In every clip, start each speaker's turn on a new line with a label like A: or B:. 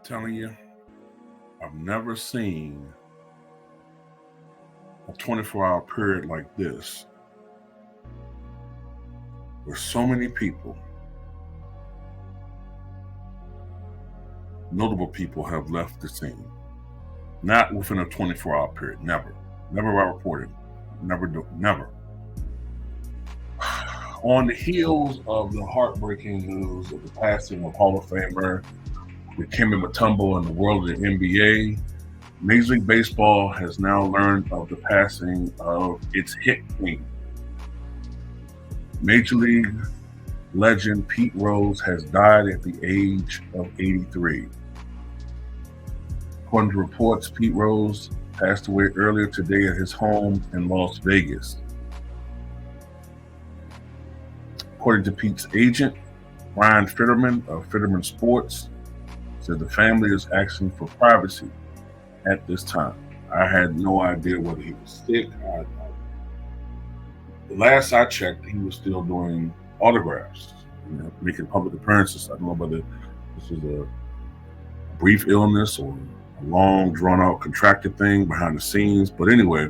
A: Telling you, I've never seen a 24-hour period like this where so many people, notable people, have left the scene. Not within a 24-hour period. Never. Never reported. Never. On the heels of the heartbreaking news of the passing of Hall of Famer Dikembe Mutombo in the world of the NBA, Major League Baseball has now learned of the passing of its hit queen. Major League legend Pete Rose has died at the age of 83. According to reports, Pete Rose passed away earlier today at his home in Las Vegas. According to Pete's agent, Ryan Fitterman of Fitterman Sports, said the family is asking for privacy at this time. I had no idea whether he was sick. The last I checked, he was still doing autographs, making public appearances. I don't know whether this is a brief illness or a long, drawn-out, contracted thing behind the scenes. But anyway,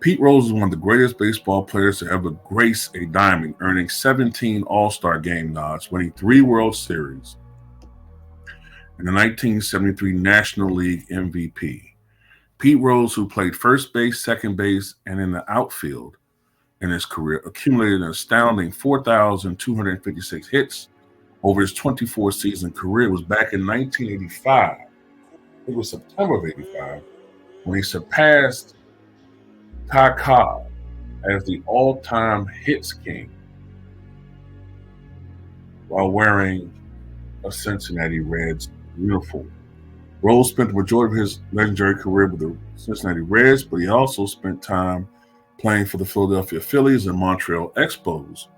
A: Pete Rose is one of the greatest baseball players to ever grace a diamond, earning 17 All-Star Game nods, winning 3 World Series, and the 1973 National League MVP. Pete Rose, who played first base, second base, and in the outfield in his career, accumulated an astounding 4,256 hits over his 24-season career. It was back in 1985. It was September of 85 when he surpassed Ty Cobb as the all-time hits king while wearing a Cincinnati Reds uniform. Rose spent the majority of his legendary career with the Cincinnati Reds, but he also spent time playing for the Philadelphia Phillies and Montreal Expos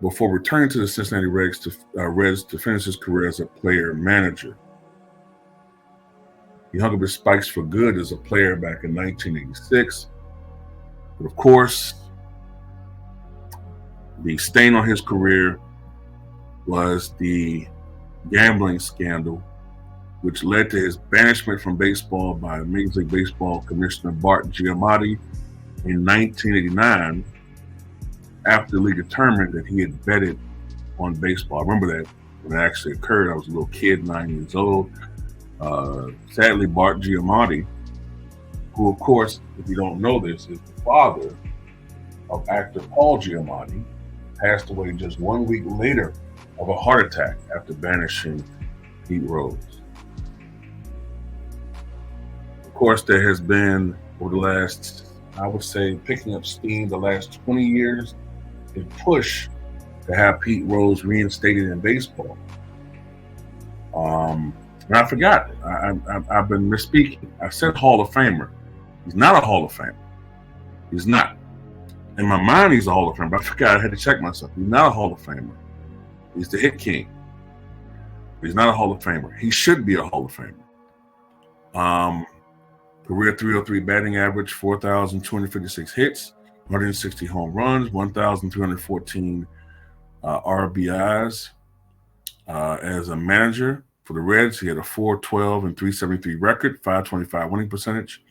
A: before returning to the Cincinnati Reds to finish his career as a player-manager. He hung up his spikes for good as a player back in 1986. But of course, the stain on his career was the gambling scandal, which led to his banishment from baseball by Major League Baseball Commissioner Bart Giamatti in 1989 after the league determined that he had betted on baseball. I remember that when it actually occurred. I was a little kid, 9 years old. Sadly, Bart Giamatti, who, of course, if you don't know this, is the father of actor Paul Giamatti, passed away just 1 week later of a heart attack after banishing Pete Rose. Of course, there has been, over the last, I would say, picking up steam the last 20 years, a push to have Pete Rose reinstated in baseball. And I forgot. I've been misspeaking. I said Hall of Famer. He's not a Hall of Famer. He's not. In my mind, he's a Hall of Famer, but I forgot. I had to check myself. He's not a Hall of Famer. He's the hit king. But he's not a Hall of Famer. He should be a Hall of Famer. Career .303 batting average, 4,256 hits, 160 home runs, 1,314 RBIs. As a manager for the Reds, he had a .412 and .373 record, .525 winning percentage,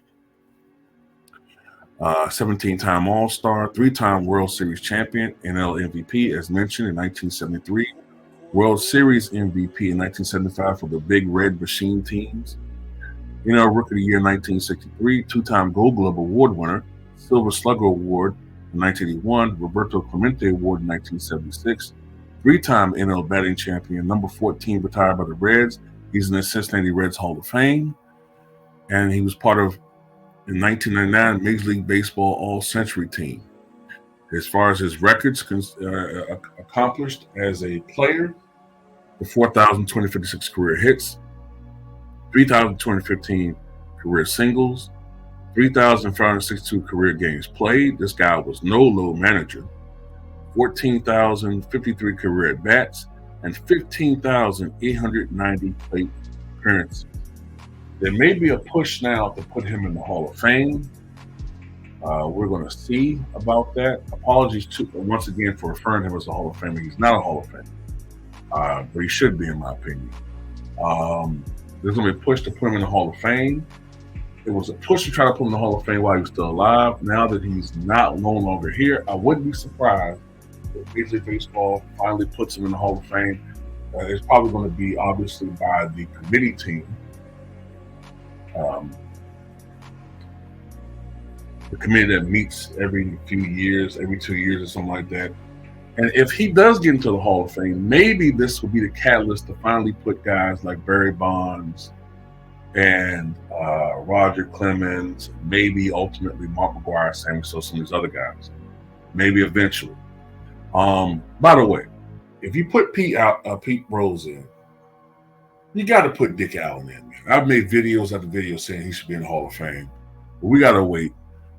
A: 17-time All-Star, 3-time World Series champion, NL MVP, as mentioned, in 1973, World Series MVP in 1975 for the Big Red Machine teams, NL Rookie of the Year 1963, 2-time Gold Glove Award winner, Silver Slugger Award in 1981, Roberto Clemente Award in 1976, 3-time NL batting champion, number 14 retired by the Reds. He's in the Cincinnati Reds Hall of Fame, and he was part of, in 1999, Major League Baseball All-Century team. As far as his records accomplished as a player, the 4,256 career hits, 3,215 career singles, 3,562 career games played. This guy was no low manager. 14,053 career at-bats, and 15,890 plate appearances. There may be a push now to put him in the Hall of Fame. We're going to see about that. Apologies once again for referring to him as a Hall of Famer. He's not a Hall of Famer, but he should be, in my opinion. There's going to be a push to put him in the Hall of Fame. It was a push to try to put him in the Hall of Fame while he was still alive. Now that he's no longer here, I wouldn't be surprised if Major League Baseball finally puts him in the Hall of Fame. It's probably going to be obviously by the committee team. The committee that meets every few years, every 2 years or something like that. And if he does get into the Hall of Fame, maybe this will be the catalyst to finally put guys like Barry Bonds and Roger Clemens, maybe ultimately Mark McGwire, Sammy Sosa, some of these other guys. Maybe eventually. By the way, if you put Pete Rose in, you got to put Dick Allen in. Man. I've made videos after videos saying he should be in the Hall of Fame, but we got to wait.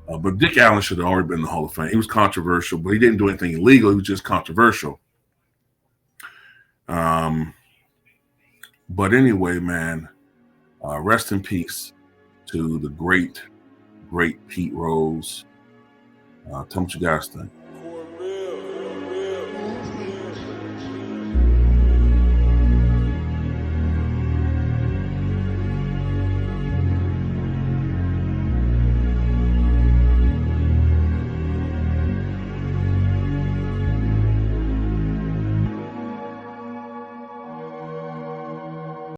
A: But Dick Allen should have already been in the Hall of Fame. He was controversial, but he didn't do anything illegal. He was just controversial. But anyway, man, rest in peace to the great Pete Rose. Tell me what you guys think.